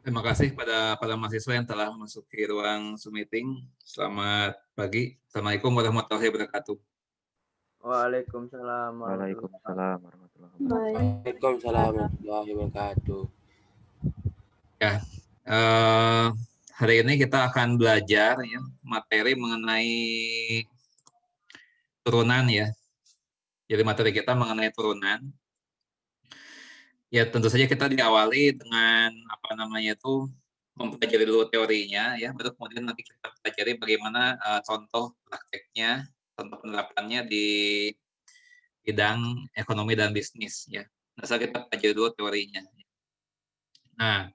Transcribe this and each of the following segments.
Terima kasih pada para mahasiswa yang telah masuk ke ruang Zoom meeting. Selamat pagi. Assalamualaikum warahmatullahi wabarakatuh. Waalaikumsalam Waalaikumsalam warahmatullahi wabarakatuh. Waalaikumsalam warahmatullahi wabarakatuh. Ya, hari ini kita akan belajar ya, materi mengenai turunan ya. Jadi materi kita mengenai turunan. Ya tentu saja kita diawali dengan apa namanya itu mempelajari dulu teorinya ya, baru kemudian nanti kita pelajari bagaimana contoh prakteknya, contoh penerapannya di bidang ekonomi dan bisnis ya. Nah, kita pelajari dulu teorinya. Nah,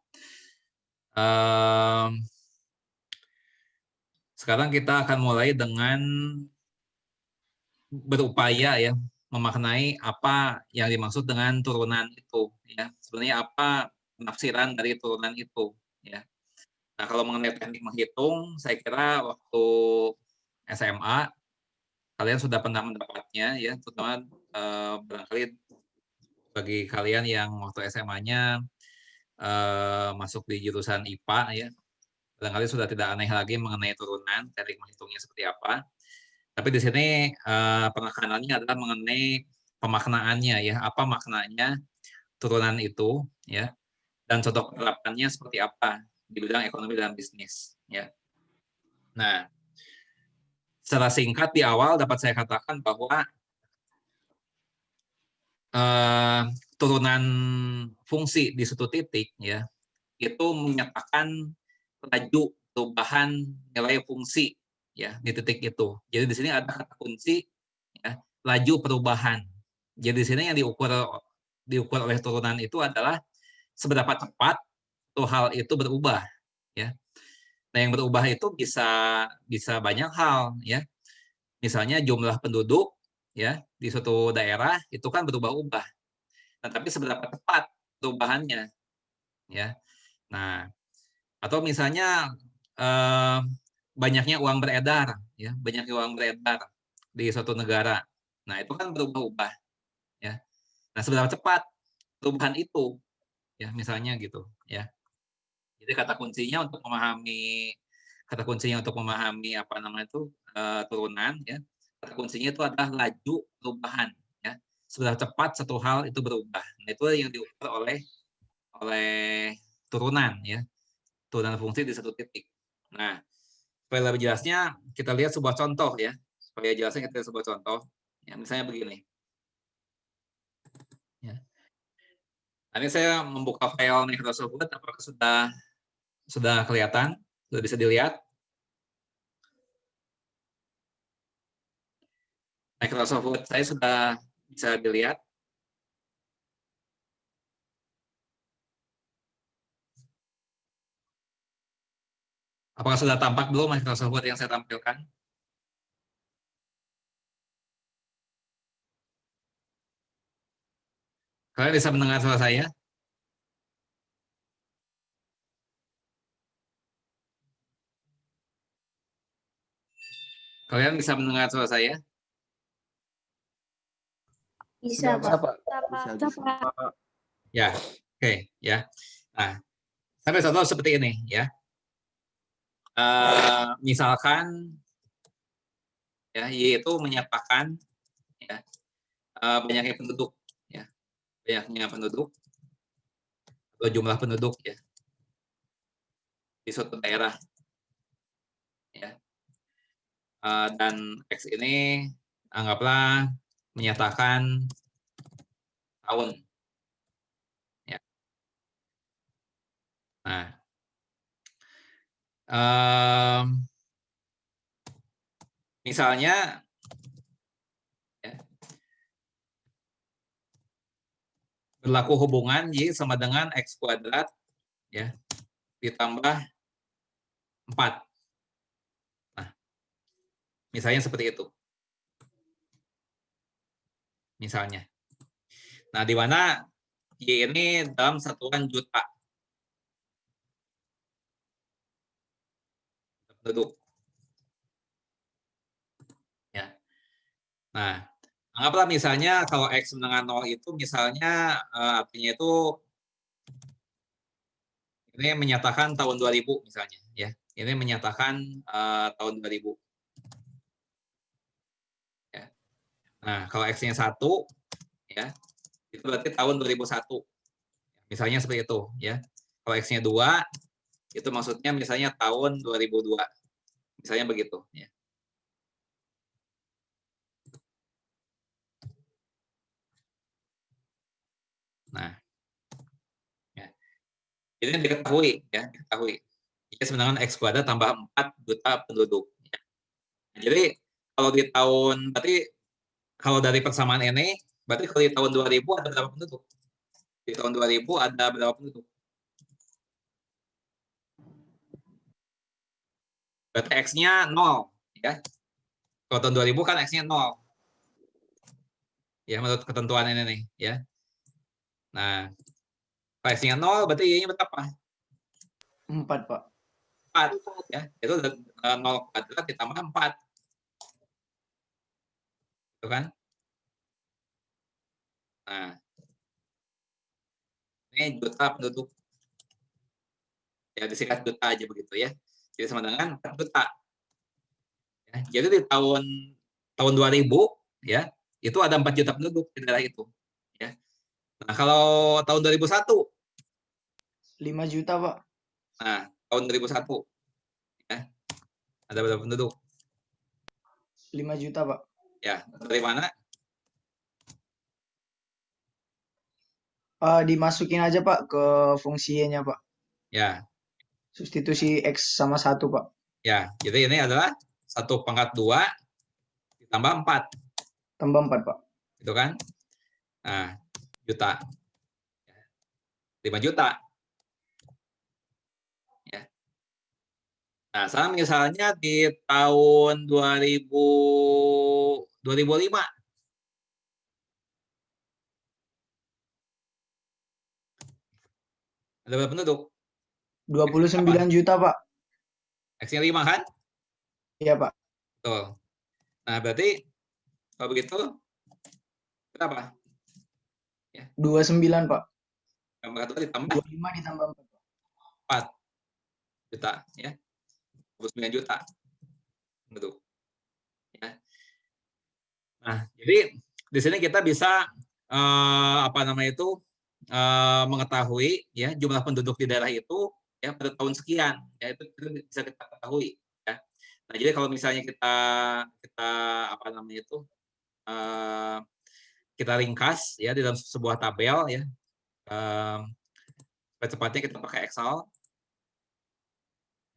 sekarang kita akan mulai dengan berupaya ya memaknai apa yang dimaksud dengan turunan itu ya. Sebenarnya apa penafsiran dari turunan itu ya. Nah, kalau mengenai teknik menghitung, saya kira waktu SMA kalian sudah pernah mendapatnya ya, terutama barangkali bagi kalian yang waktu SMA-nya masuk di jurusan IPA ya, barangkali sudah tidak aneh lagi mengenai turunan, teknik menghitungnya seperti apa. Tapi di sini penekanannya adalah mengenai pemaknaannya ya, apa maknanya turunan itu ya, dan contoh penerapannya seperti apa di bidang ekonomi dan bisnis ya. Nah, secara singkat di awal dapat saya katakan bahwa turunan fungsi di suatu titik ya, itu menyatakan laju perubahan nilai fungsi ya di titik itu. Jadi di sini ada kata kunci ya, laju perubahan. Jadi di sini yang diukur oleh turunan itu adalah seberapa cepat tuh hal itu berubah ya. Nah, yang berubah itu bisa banyak hal ya. Misalnya jumlah penduduk ya di suatu daerah itu kan berubah-ubah. Nah, tapi seberapa cepat perubahannya ya. Nah, atau misalnya banyaknya uang beredar ya, banyaknya uang beredar di suatu negara. Nah, itu kan berubah-ubah ya. Nah, seberapa cepat perubahan itu ya, misalnya gitu ya. Jadi kata kuncinya untuk memahami apa namanya itu turunan ya. Kata kuncinya itu adalah laju perubahan ya. Seberapa cepat satu hal itu berubah. Nah, itu yang diukur oleh turunan ya. Turunan fungsi di satu titik. Nah, supaya lebih jelasnya kita lihat sebuah contoh ya. Supaya jelasnya kita lihat sebuah contoh. Ya, misalnya begini. Ya. Nah, ini saya membuka file Microsoft Word, apakah sudah kelihatan? Sudah bisa dilihat? Microsoft Word saya sudah bisa dilihat. Apakah sudah tampak belum Microsoft Word yang saya tampilkan? Kalian bisa mendengar suara saya? Kalian bisa mendengar suara saya? Bisa, Pak. Bisa. Ya, oke ya. Nah, sampai contoh seperti ini ya. Misalkan ya, Y itu menyatakan ya, banyaknya penduduk ya, banyaknya penduduk atau jumlah penduduk ya di suatu daerah ya. Dan X ini anggaplah menyatakan tahun ya. Nah, misalnya ya, berlaku hubungan Y sama dengan X kuadrat ya ditambah 4. Nah, misalnya seperti itu. Misalnya. Nah, di mana Y ini dalam satuan juta penduduk. Ya. Nah, anggaplah misalnya kalau X dengan 0 itu misalnya artinya itu ini menyatakan tahun 2000 misalnya ya. Ini menyatakan tahun 2000. Ya. Nah, kalau X-nya 1 ya, itu berarti tahun 2001. Misalnya seperti itu ya. Kalau X-nya 2 itu maksudnya misalnya tahun 2002. Misalnya begitu ya. Nah, ya. Ini diketahui ya, diketahui. Jadi sebenarnya X kuadrat tambah 4 juta penduduk. Ya. Nah, jadi kalau di tahun, berarti kalau dari persamaan ini, berarti kalau di tahun 2000 ada berapa penduduk? Di tahun 2000 ada berapa penduduk? Berarti X-nya 0. Ya. Kalau tahun 2000 kan X-nya 0. Ya, menurut ketentuan ini nih. Ya. Nah, kalau X-nya 0, berarti Y-nya berapa? 4, Pak. 4. Ya. Itu 0 kuadrat ditambah 4. Itu kan? Nah, ini juta penduduk. Ya, disingkat juta aja begitu ya. Jadi sama dengan 4 juta. Ya, jadi di tahun 2000 ya, itu ada 4 juta penduduk di daerah itu. Ya. Nah, kalau tahun 2001 5 juta, Pak. nah, tahun 2001 ya, ada berapa penduduk? 5 juta, Pak. Ya, dari mana? Dimasukin aja Pak ke fungsi Y-nya Pak. Ya, Substitusi X sama 1 Pak. ya. Jadi ini adalah 1 pangkat 2 ditambah 4. Tambah 4 Pak. Gitu kan? Nah, juta. 5 juta. Ya. Nah, sekarang misalnya di tahun 2005. Ada berapa penduduk? 29 juta Pak. X-nya 5 kan? Iya Pak. Betul. Nah, berarti kalau begitu berapa? 29 Pak. Tambah 2 ditambah 25 ditambah 4 Pak. 4 juta. Ya. 29 juta penduduk. Ya. Nah, jadi di sini kita bisa mengetahui ya jumlah penduduk di daerah itu ya pada tahun sekian ya itu bisa kita ketahui ya. Nah, jadi kalau misalnya kita kita ringkas ya di dalam sebuah tabel ya, cepatnya kita pakai Excel.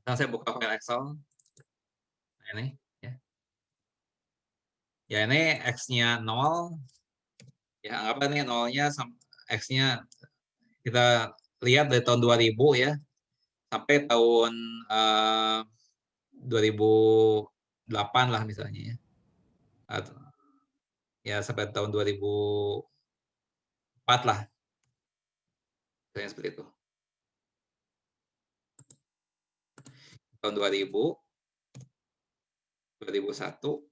Nah, saya buka file Excel. Nah, ini ya. Ya, ini X-nya 0. Ya, anggaplah nih 0-nya X-nya kita lihat dari tahun 2000 ya sampai tahun 2008 lah misalnya ya. Ya sampai tahun 2004 lah. Misalnya seperti itu. Tahun 2000, 2001,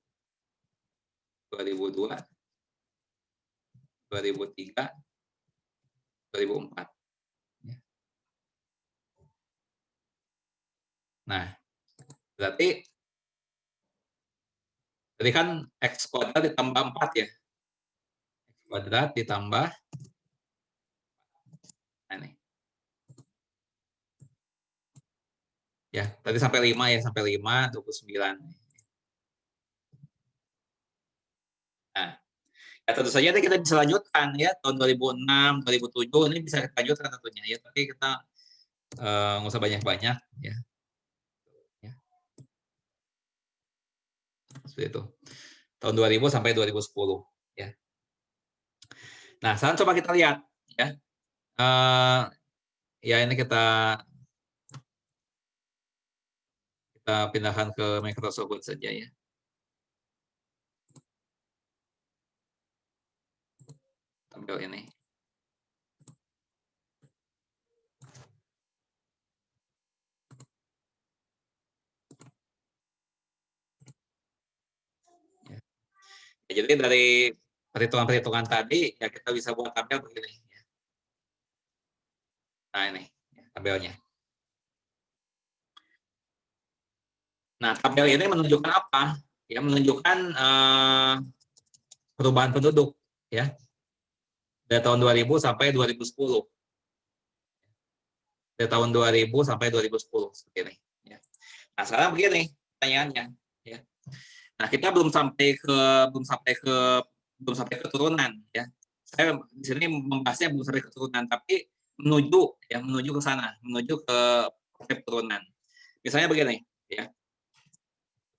2002, 2003, 2004. Nah, berarti kan X kuadrat ditambah 4 ya. X kuadrat ditambah, nah ini. Ya, tadi sampai 5 ya, sampai 5, 29. Nah, ya tentu saja kita bisa lanjutkan ya, tahun 2006, 2007, ini bisa kita lanjutkan tentunya ya, tapi kita nggak usah banyak-banyak ya. Seperti itu. Tahun 2000 sampai 2010 ya. Nah, sekarang coba kita lihat ya. Ya ini kita pindahkan ke Microsoft Word saja ya. Tampil ini. Ya, jadi dari perhitungan-perhitungan tadi ya kita bisa buat tabel begini. Nah ini tabelnya. Nah tabel ini menunjukkan apa? Ya menunjukkan perubahan penduduk ya dari tahun 2000 sampai 2010. Dari tahun 2000 sampai 2010 seperti ini. Ya. Nah sekarang begini pertanyaannya. Ya. Nah kita belum sampai ke turunan ya. Saya di sini membahasnya belum sampai ke turunan, tapi menuju ke sana, menuju ke konsep turunan. Misalnya begini ya.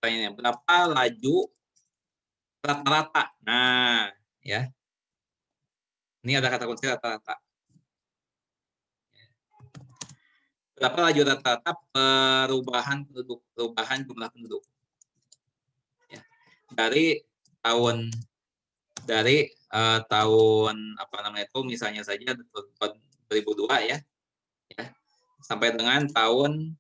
Pertanyaannya berapa laju rata-rata? Nah, ya. Ini ada kata kunci rata-rata. Berapa laju rata-rata perubahan jumlah penduduk? Ya. Dari tahun apa namanya itu misalnya saja 2002 ya. Sampai dengan tahun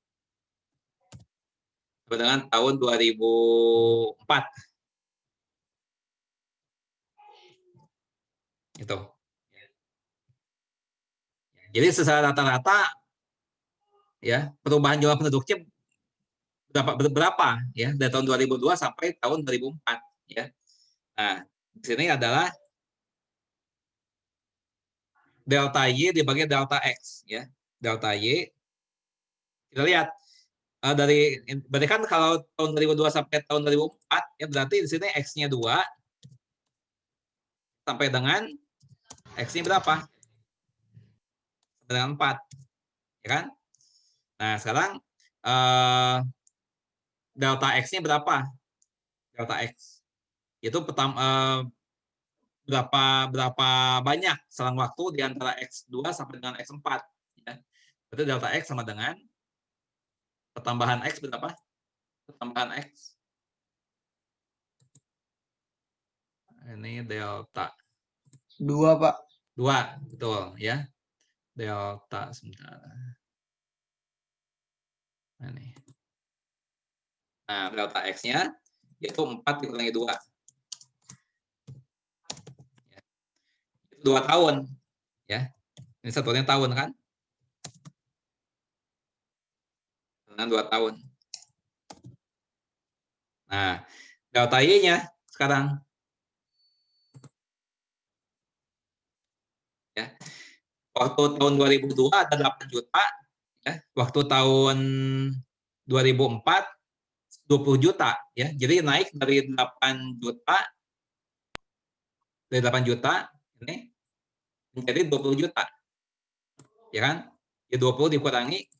2004. Itu. Jadi secara rata-rata ya perubahan jumlah penduduknya berapa ya dari tahun 2002 sampai tahun 2004 ya. Nah, di sini adalah delta Y dibagi delta X ya. Delta Y kita lihat berarti kan kalau tahun 2002 sampai tahun 2004 ya berarti di sini X-nya 2 sampai dengan X-nya berapa? sama dengan 4. Ya kan? Nah, sekarang delta X-nya berapa? Delta X. Itu berapa banyak selang waktu di antara X2 sampai dengan X4. Ya. Berarti delta X sama dengan pertambahan X berapa? Pertambahan X. Ini delta. 2, Pak. 2, betul ya. Delta sebentar. Nah, delta X-nya yaitu 4 dikurangi 2. Ya. Itu 2 tahun. Ya. Ini satunya tahun kan? Dengan 2 tahun. Nah, delta Y-nya sekarang. Ya. Waktu tahun 2002 ada 8 juta. Ya. Waktu tahun 2004 20 juta. Ya. Jadi naik dari 8 juta ini menjadi 20 juta. Ya kan? Ya 20 dikurangi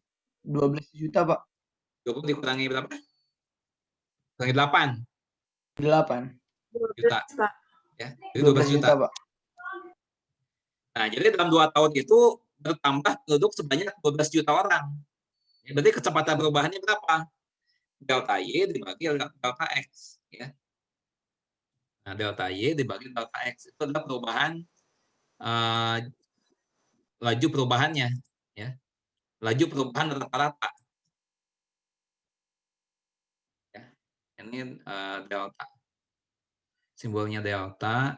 12 juta, Pak. 20 dikurangi berapa? Kurangi 8. 8. Juta. Ya, jadi 12 12 juta. juta, Pak. Nah, jadi dalam 2 tahun itu bertambah penduduk sebanyak 12 juta orang. Ya, berarti kecepatan perubahannya berapa? Delta Y dibagi delta X. Ya. Nah, delta Y dibagi delta X. Itu adalah perubahan laju perubahannya. Ya. Laju perubahan rata-rata. Ya. Ini delta. Simbolnya delta.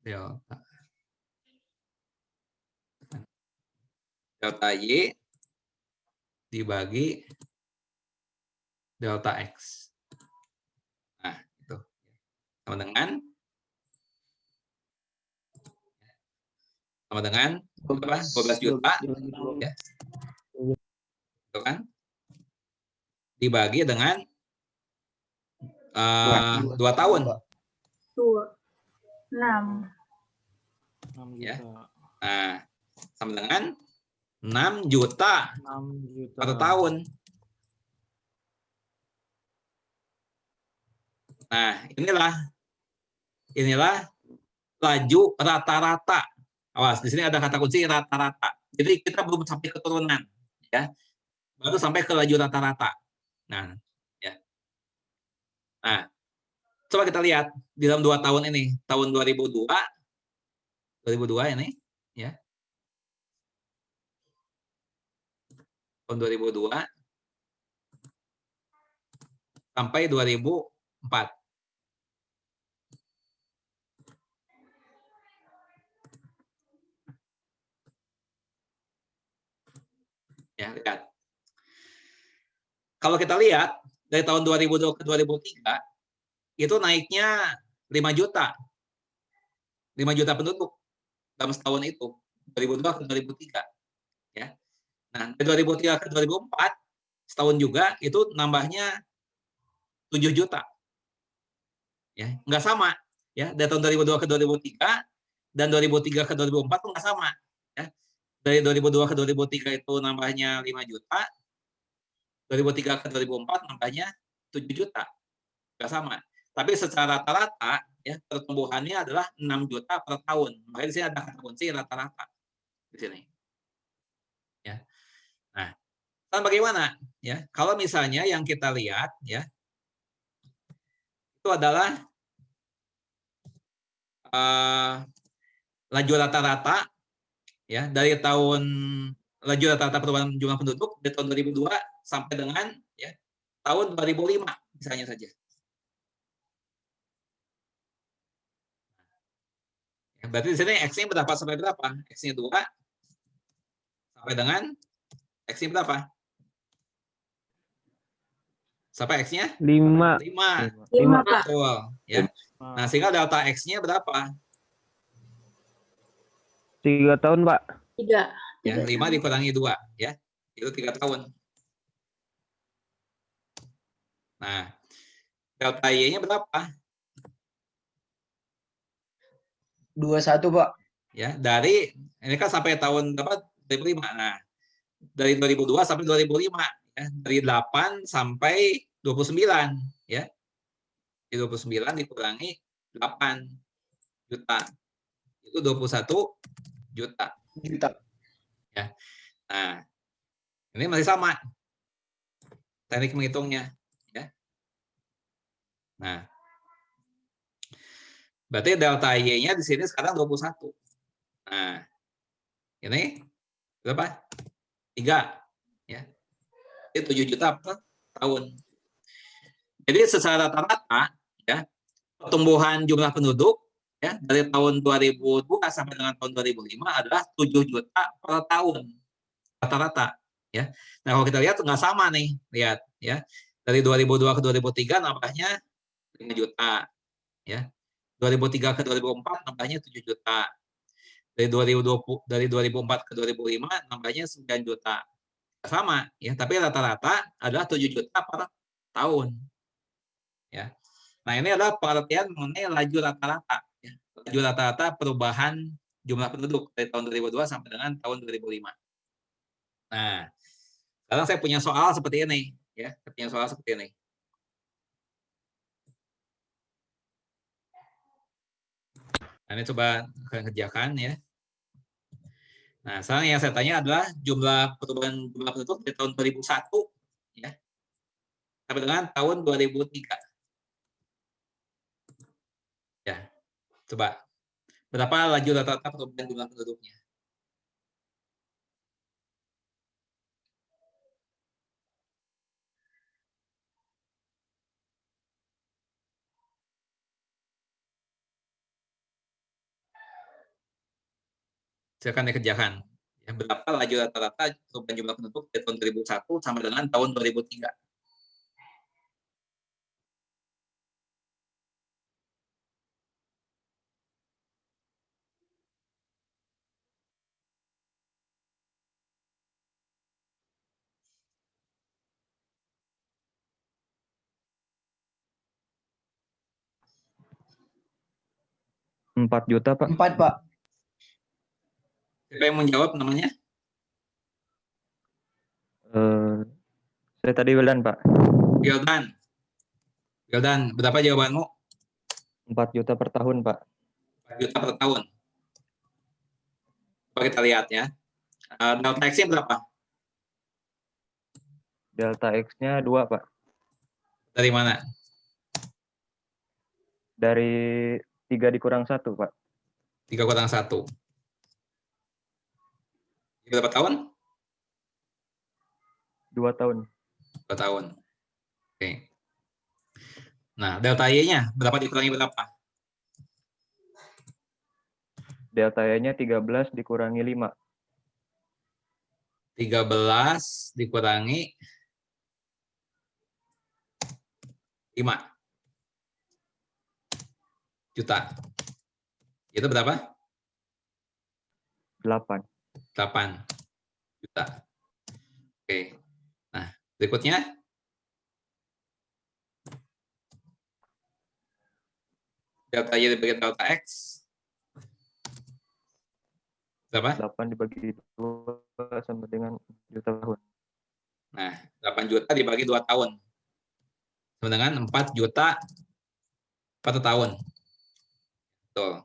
Delta. Delta Y dibagi delta X. Nah, itu. Sama dengan 12 juta. Ya. Itu kan? Dibagi dengan 2 tahun. 6. Ya. Nah, sama dengan 6 juta per tahun. Nah, inilah laju rata-rata. Awas, di sini ada kata kunci rata-rata. Jadi kita belum sampai ke turunan, ya. Baru sampai ke laju rata-rata. Nah, ya. Nah, coba kita lihat di dalam 2 tahun ini, tahun 2002 ini, ya. Tahun 2002 sampai 2004. Ya, lihat. Kalau kita lihat dari tahun 2002 ke 2003 itu naiknya 5 juta. 5 juta penduduk dalam setahun itu, 2002 ke 2003. Ya. Nah, dari 2003 ke 2004 setahun juga itu nambahnya 7 juta. Ya, nggak sama. Ya, dari tahun 2002 ke 2003 dan 2003 ke 2004 itu nggak sama. Ya. Dari 2002 ke 2003 itu nambahnya 5 juta, 2003 ke 2004 nambahnya 7 juta. Nggak sama. Tapi secara rata-rata ya pertumbuhannya adalah 6 juta per tahun. Makanya di sini ada kata kunci rata-rata di sini. Ya. Nah, dan bagaimana? Ya, kalau misalnya yang kita lihat ya itu adalah laju rata-rata ya dari tahun laju rata-rata perubahan jumlah penduduk dari tahun 2002 sampai dengan ya tahun 2005 misalnya saja. Ya, berarti di sini X-nya berapa sampai berapa? X-nya 2 sampai dengan X-nya berapa? Sampai X-nya? 5. 5. Betul. Ya. Nah, sehingga delta X-nya berapa? 3 tahun, Pak. 3. Ya, 5 dikurangi 2. Ya, itu 3 tahun. Nah, delta Y-nya berapa? 21 Pak. Ya, dari ini kan sampai tahun berapa? 2005. Nah, dari 2002 sampai 2005 ya, dari 8 sampai 29 ya. Di 29 dikurangi 8 juta. Itu 21 juta. Ya. Nah, ini masih sama teknik menghitungnya ya. Nah, berarti delta Y-nya di sini sekarang 21. Nah, ini berapa? 3 ya. Ini 7 juta per tahun. Jadi secara rata-rata ya, pertumbuhan jumlah penduduk ya dari tahun 2002 sampai dengan tahun 2005 adalah 7 juta per tahun rata-rata ya. Nah, kalau kita lihat nggak sama nih, lihat ya. Dari 2002 ke 2003 nambahnya 5 juta ya. 2003 ke 2004 nambahnya 7 juta. Dari 2004 ke 2005 nambahnya 9 juta. Sama ya, tapi rata-rata adalah 7 juta per tahun. Ya. Nah, ini adalah pengertian mengenai laju rata-rata ya. Laju rata-rata perubahan jumlah penduduk dari tahun 2002 sampai dengan tahun 2005. Nah, sekarang saya punya soal seperti ini ya, punya soal seperti ini. Nah, ini coba kalian kerjakan ya. Nah, sekarang yang saya tanya adalah jumlah perubahan jumlah penduduk dari tahun 2001 ya sampai dengan tahun 2003. Ya, coba berapa laju rata-rata perubahan jumlah penduduknya? Silakan dikerjakan. Ya, berapa laju rata-rata perubahan jumlah penduduk dari tahun 2001 sampai dengan tahun 2003? Empat juta, Pak. 4 Pak. Siapa yang menjawab namanya? Saya tadi Wildan, Pak. Wildan. Wildan, berapa jawabanmu? 4 juta per tahun, Pak. 4 juta per tahun. Coba kita lihat ya. Delta X-nya berapa? Delta X-nya 2, Pak. Dari mana? Dari 3 dikurang 1, Pak. 3 kurang 1. Berapa tahun? 2 tahun. 2 tahun. Oke. Nah, delta Y-nya berapa dikurangi berapa? Delta Y-nya 13 dikurangi 5. 13 dikurangi 5 juta. Itu berapa? 8. 8 juta. Oke. Nah, berikutnya. Delta Y dibagi delta X. Berapa? 8 dibagi 2 sama dengan juta tahun. Nah, 8 juta dibagi 2 tahun. Sama dengan 4 juta per tahun. Tuh.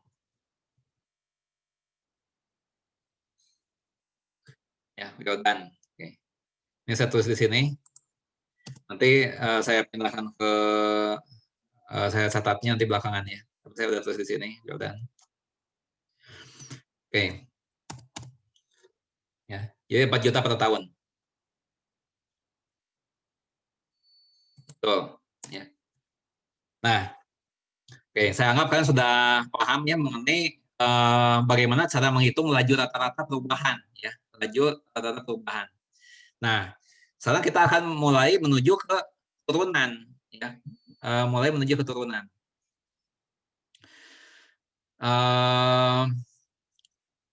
Ya, Wildan. Oke. Ini saya tulis di sini. Nanti saya pindahkan ke saya catatnya nanti belakangan ya. Tapi saya udah tulis di sini, Wildan. Oke. Ya, jadi 4 juta per tahun. Betul. Ya. Nah, oke, saya anggap kalian sudah paham ya mengenai bagaimana cara menghitung laju rata-rata perubahan ya, laju rata-rata perubahan. Nah, sekarang kita akan mulai menuju ke turunan ya, mulai menuju ke turunan.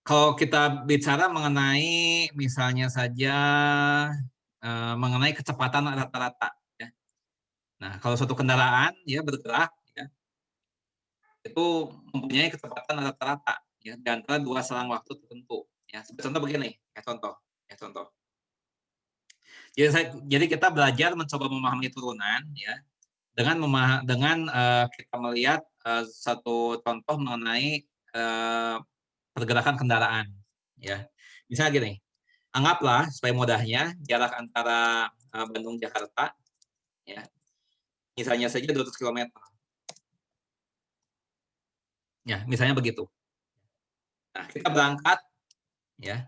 Kalau kita bicara mengenai misalnya saja mengenai kecepatan rata-rata ya. Nah, kalau suatu kendaraan ya bergerak ya, itu mempunyai kecepatan rata-rata ya di antara dua selang waktu tertentu. Ya, contoh begini, ya contoh. Jadi kita belajar mencoba memahami turunan ya dengan kita melihat satu contoh mengenai pergerakan kendaraan ya. Misalnya gini, anggaplah supaya mudahnya jarak antara Bandung Jakarta ya. Misalnya saja 200 km. Ya, misalnya begitu. Nah, kita berangkat ya.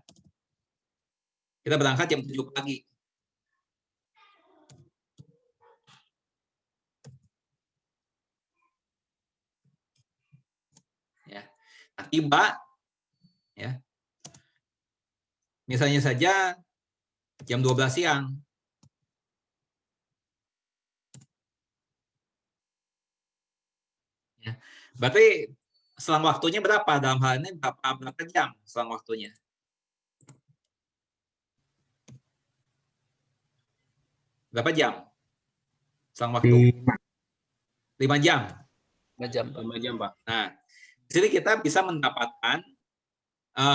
Kita berangkat jam 7 pagi. Ya. Nah, tiba ya. Misalnya saja jam 12 siang. Ya. Berarti selang waktunya berapa? Dalam hal ini berapa jam selang waktunya? Berapa jam? Selang waktu? 5 jam. 5 jam, Pak. 5 jam, Pak. Nah, di sini kita bisa mendapatkan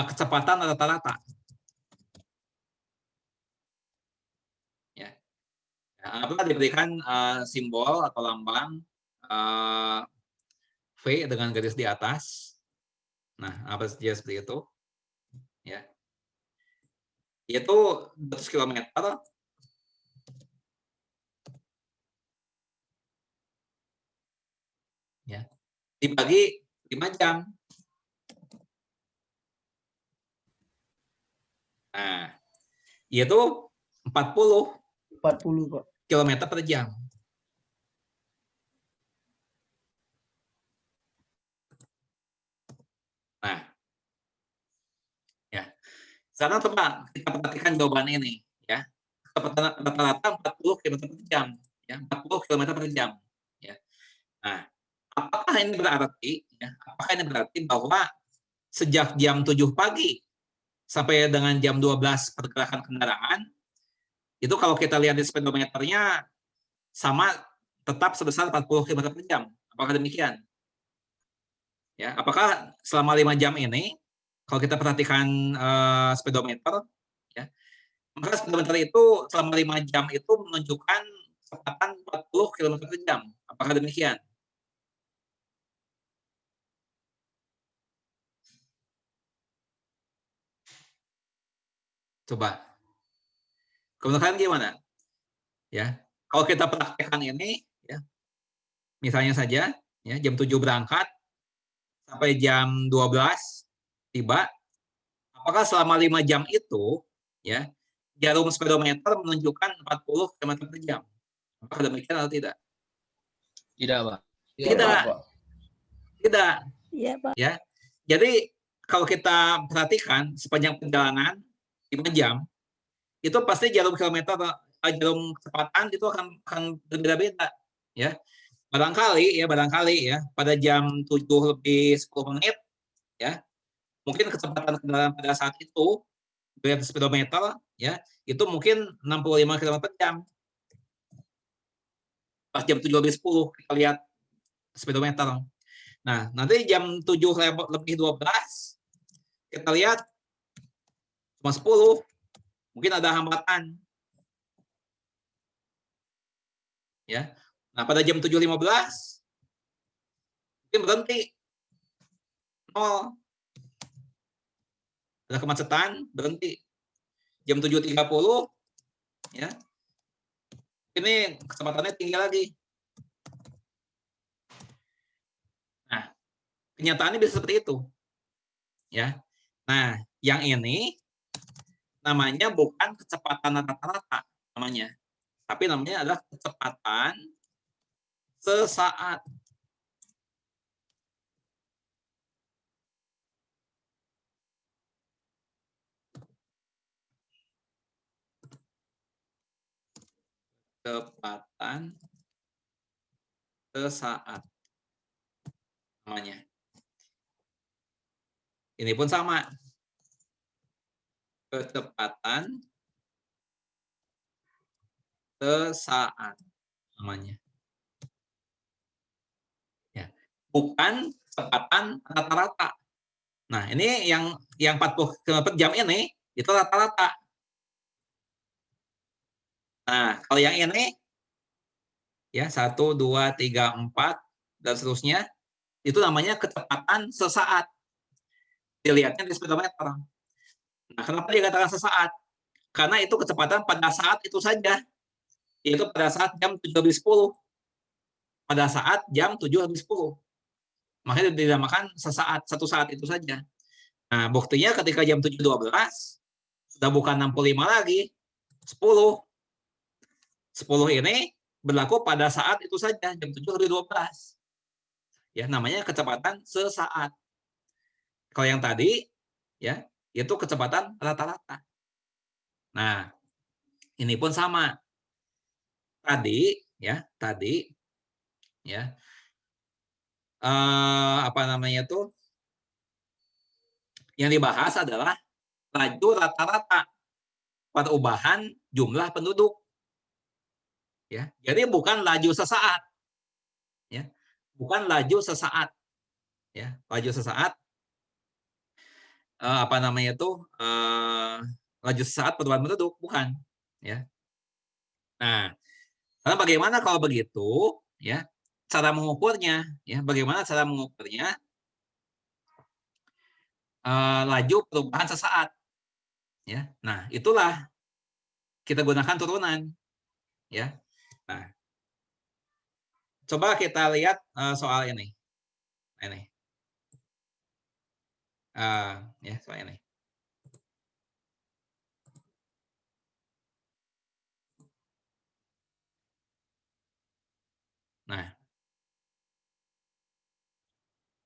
kecepatan rata-rata. Ya. Apakah diberikan simbol atau lambang V dengan garis di atas. Nah, apa saja seperti itu? Ya. Yaitu 200 km ya. Dibagi 5 jam. Nah, yaitu 40 Pak. km per jam. Nah, ya. Sekarang coba kita perhatikan jawaban ini, ya. Kecepatan rata-rata 40 km per jam, ya. 40 km per jam, ya. Nah, apakah ini berarti bahwa sejak jam 7 pagi sampai dengan jam 12 pergerakan kendaraan itu kalau kita lihat di speedometernya sama tetap sebesar 40 km per jam. Apakah demikian? Ya, apakah selama 5 jam ini kalau kita perhatikan speedometer ya, maka speedometer itu selama 5 jam itu menunjukkan kecepatan 40 km per jam. Apakah demikian? Coba. Menurut kalian gimana? Ya. Kalau kita praktekkan ini ya. Misalnya saja ya jam 7 berangkat sampai jam 12 tiba. Apakah selama 5 jam itu ya jarum speedometer menunjukkan 40 km per jam? Apakah demikian atau tidak? Tidak, Pak. Tidak. Tidak. Iya, Pak. Ya. Jadi kalau kita perhatikan sepanjang perjalanan 5 jam itu pasti jarum jarum kecepatan itu akan berbeda-beda ya. Barangkali ya pada jam 7 lebih 10 menit ya. Mungkin kecepatan kendaraan pada saat itu dari speedometer ya itu mungkin 65 km per jam. Pas jam 7 lebih 10 kita lihat speedometer. Nah, nanti jam 7 lebih 12 kita lihat cuma 10. Mungkin ada hambatan. Ya. Nah, pada jam 7.15 mungkin berhenti. 0. Ada kemacetan, berhenti. Jam 7.30 ya. Ini kecepatannya tinggi lagi. Nah, kenyataannya bisa seperti itu. Ya. Nah, yang ini namanya bukan kecepatan rata-rata namanya. Tapi namanya adalah kecepatan sesaat. Kecepatan sesaat namanya. Ini pun sama. Kecepatan sesaat namanya. Ya. Bukan kecepatan rata-rata. Nah, ini yang 40 km per jam ini itu rata-rata. Nah, kalau yang ini ya 1, 2, 3, 4 dan seterusnya itu namanya kecepatan sesaat. Dilihatnya di speedometer. Nah, kenapa dikatakan sesaat? Karena itu kecepatan pada saat itu saja, yaitu pada saat jam 7.10. Pada saat jam 7.10. Makanya dinamakan sesaat, satu saat itu saja. Nah, buktinya ketika jam 7.12, sudah bukan 65 lagi, 10. 10 ini berlaku pada saat itu saja, jam 7.12. Ya, namanya kecepatan sesaat. Kalau yang tadi, ya, itu kecepatan rata-rata. Nah, ini pun sama. Tadi, ya, apa namanya tuh? Yang dibahas adalah laju rata-rata perubahan jumlah penduduk. Ya, jadi bukan laju sesaat. Ya, bukan laju sesaat. Ya, laju sesaat apa namanya itu laju sesaat perubahan penduduk, bukan. Ya. Nah, karena bagaimana kalau begitu? Ya, cara mengukurnya. Ya, bagaimana cara mengukurnya? Laju perubahan sesaat. Ya, nah itulah kita gunakan turunan. Ya, nah coba kita lihat soal ini. Ini, ya soal ini. Nah,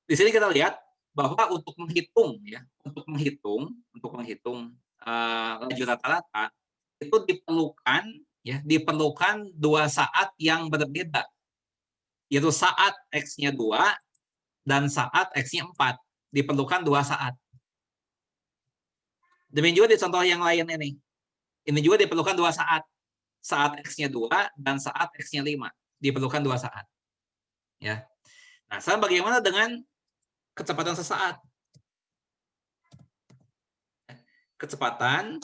di sini kita lihat bahwa untuk menghitung, ya, untuk menghitung laju rata-rata itu diperlukan 2 saat yang berbeda, yaitu saat X-nya 2 dan saat X-nya 4. Diperlukan 2 saat. Demikian juga di contoh yang lain ini. Ini juga diperlukan 2 saat. Saat X-nya 2 dan saat X-nya 5. Diperlukan 2 saat. Ya. Nah, sekarang bagaimana dengan kecepatan sesaat? Kecepatan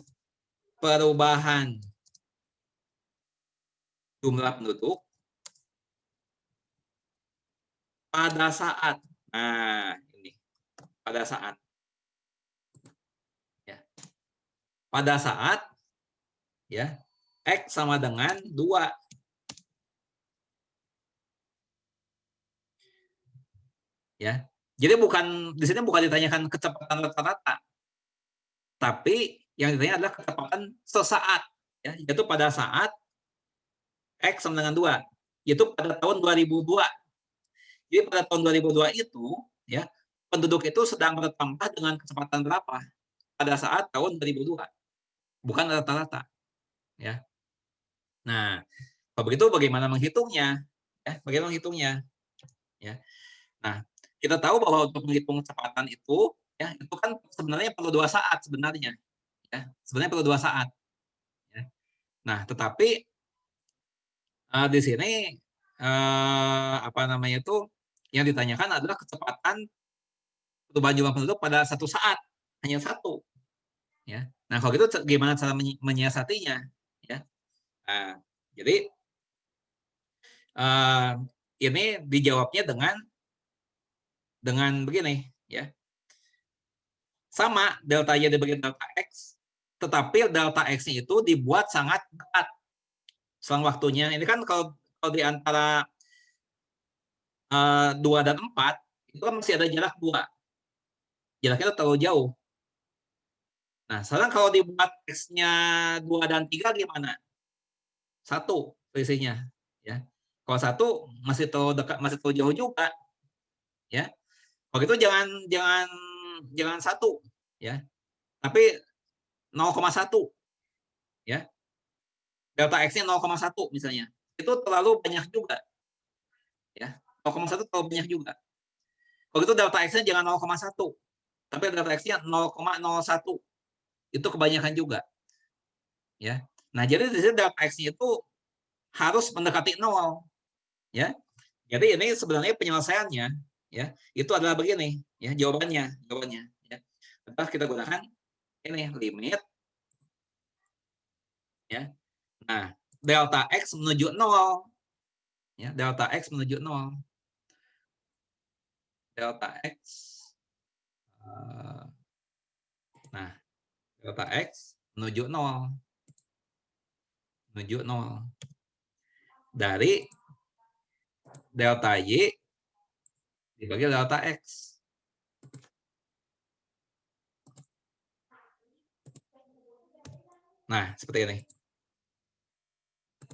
perubahan jumlah penduduk pada saat. Nah, ini. Pada saat. Ya. Pada saat ya X sama dengan 2. Ya. Jadi di sini bukan ditanyakan kecepatan rata-rata. Tapi yang ditanya adalah kecepatan sesaat, ya, yaitu pada saat X sama dengan 2, yaitu pada tahun 2002. Jadi pada tahun 2002 itu, ya, penduduk itu sedang bertambah dengan kecepatan berapa? Pada saat tahun 2002. Bukan rata-rata. Ya. Nah, kalau begitu bagaimana menghitungnya? Ya, bagaimana menghitungnya? Ya. Nah, kita tahu bahwa untuk menghitung kecepatan itu, ya, itu kan sebenarnya perlu 2 saat sebenarnya. Ya, sebenarnya perlu 2 saat. Ya. Nah, tetapi di sini apa namanya itu yang ditanyakan adalah kecepatan perubahan jumlah penduduk pada satu saat, hanya satu. Ya. Nah, kalau gitu gimana cara menyiasatinya? Ya. Nah, jadi ini dijawabnya dengan begini, ya. Sama delta Y dibagi delta X, tetapi delta X-nya itu dibuat sangat dekat selang waktunya. Ini kan kalau di antara 2 dan 4 itu kan masih ada jarak 2. Jaraknya itu terlalu jauh. Nah, sekarang kalau dibuat X-nya 2 dan 3 gimana? 1 selisihnya, ya. Kalau 1 masih terlalu dekat, masih terlalu jauh juga. Ya. Kalau gitu jangan 1, ya. Tapi 0,1. Ya. Delta X-nya 0,1 misalnya. Itu terlalu banyak juga. Ya. 0,1 terlalu banyak juga. Kalau gitu delta X-nya jangan 0,1. Tapi delta X-nya 0,01. Itu kebanyakan juga. Ya. Nah, jadi di sini delta X-nya itu harus mendekati 0. Ya. Jadi ini sebenarnya penyelesaiannya, ya, itu adalah begini, ya, jawabannya, ya. Adalah kita gunakan ini limit, ya. Nah, delta X menuju 0, ya, delta X menuju 0. Delta X, nah, delta X menuju 0. Menuju 0. Dari delta Y dibagi delta X. Nah, seperti ini.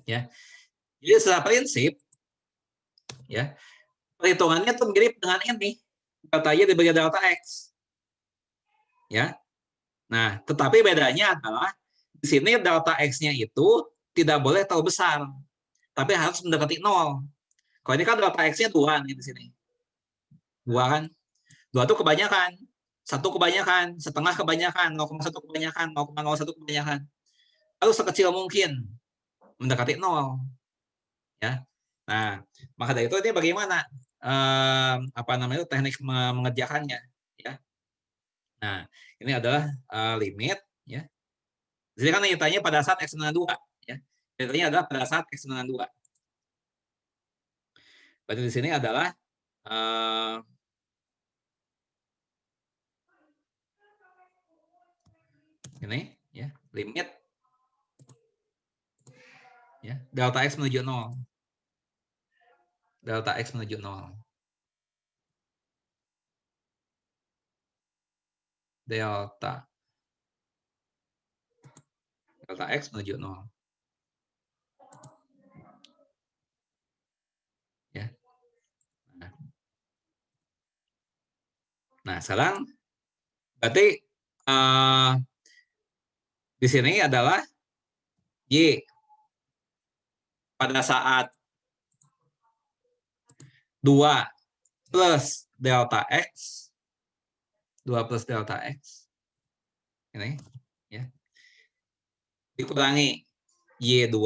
Ya. Jadi secara prinsip, ya, perhitungannya tuh mirip dengan ini. Delta Y dibagi delta X. Ya. Nah, tetapi bedanya adalah di sini delta X-nya itu tidak boleh terlalu besar, tapi harus mendekati 0. Kalau ini kan delta X-nya 2 nih di sini. 2 kan? 2 itu kebanyakan. 1 kebanyakan, setengah kebanyakan, 0,1 kebanyakan, 0,01 kebanyakan. Harus sekecil mungkin mendekati 0. Ya. Nah, maka dari itu ini bagaimana apa namanya teknik mengerjakannya, ya. Nah, ini adalah limit, ya. Jadi kan ditanya pada saat X dengan 2, ya. Ditanya adalah pada saat X dengan 2. Berarti di sini adalah ini, ya, limit, ya, delta X menuju 0. Delta X menuju 0. Delta X menuju 0. Ya. Nah, sekarang berarti di sini adalah Y pada saat 2 plus delta X, 2 plus delta X, ini, ya, dikurangi Y2,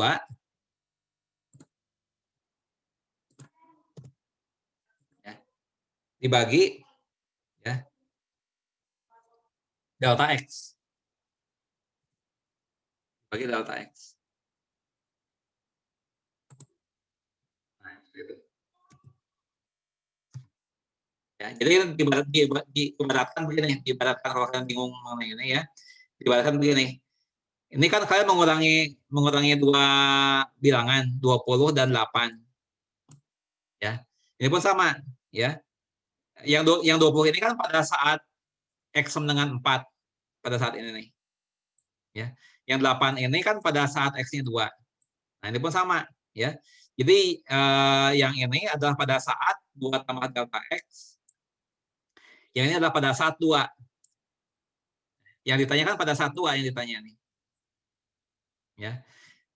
ya, dibagi, ya, delta X. Bagi delta X. Nah, itu. Ya, jadi diibaratkan begini, diibaratkan kalau kalian bingung mengenai ini, ya, diibaratkan begini. Ini kan kalian mengurangi 2 bilangan, 20 dan 8. Ya. Ini pun sama, ya. Yang 20 ini kan pada saat X sama dengan 4 pada saat ini nih. Ya. Yang 8 ini kan pada saat X-nya 2. Nah, ini pun sama, ya. Jadi yang ini adalah pada saat 2 tambah delta X. Yang ini adalah pada saat 2. Yang ditanyakan pada saat 2 yang ditanya nih. Ya.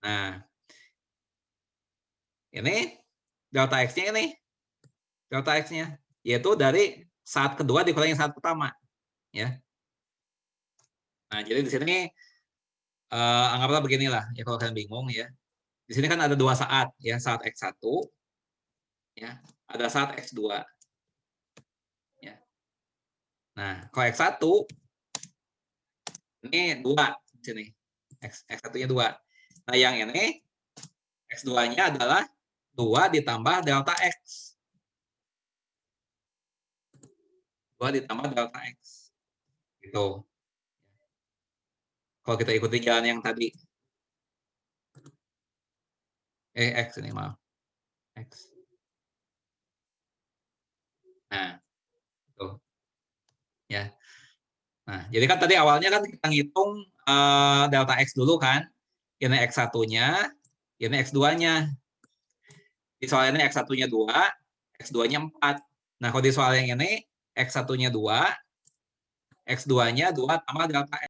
Nah, ini delta X-nya ini. Delta X-nya. Yaitu dari saat kedua dikurangi saat pertama. Ya. Nah, jadi di sini anggaplah beginilah, ya, kalau kalian bingung, ya. Di sini kan ada 2 saat, ya, saat X1, ya, ada saat X2. Ya. Nah, kalau X1 ini 2 di sini. X1-nya 2. Nah, yang ini X2-nya adalah 2 ditambah delta X. 2 ditambah delta X. Gitu. Kalau kita ikuti jalan yang tadi. X ini, maaf. X. Nah, tuh. Ya. Nah, jadi kan tadi awalnya kan kita ngitung delta X dulu kan. Ini X1-nya, ini X2-nya. Di soal ini X1-nya 2, X2-nya 4. Nah, kalau di soal yang ini X1-nya 2, X2-nya 2 tambah delta X.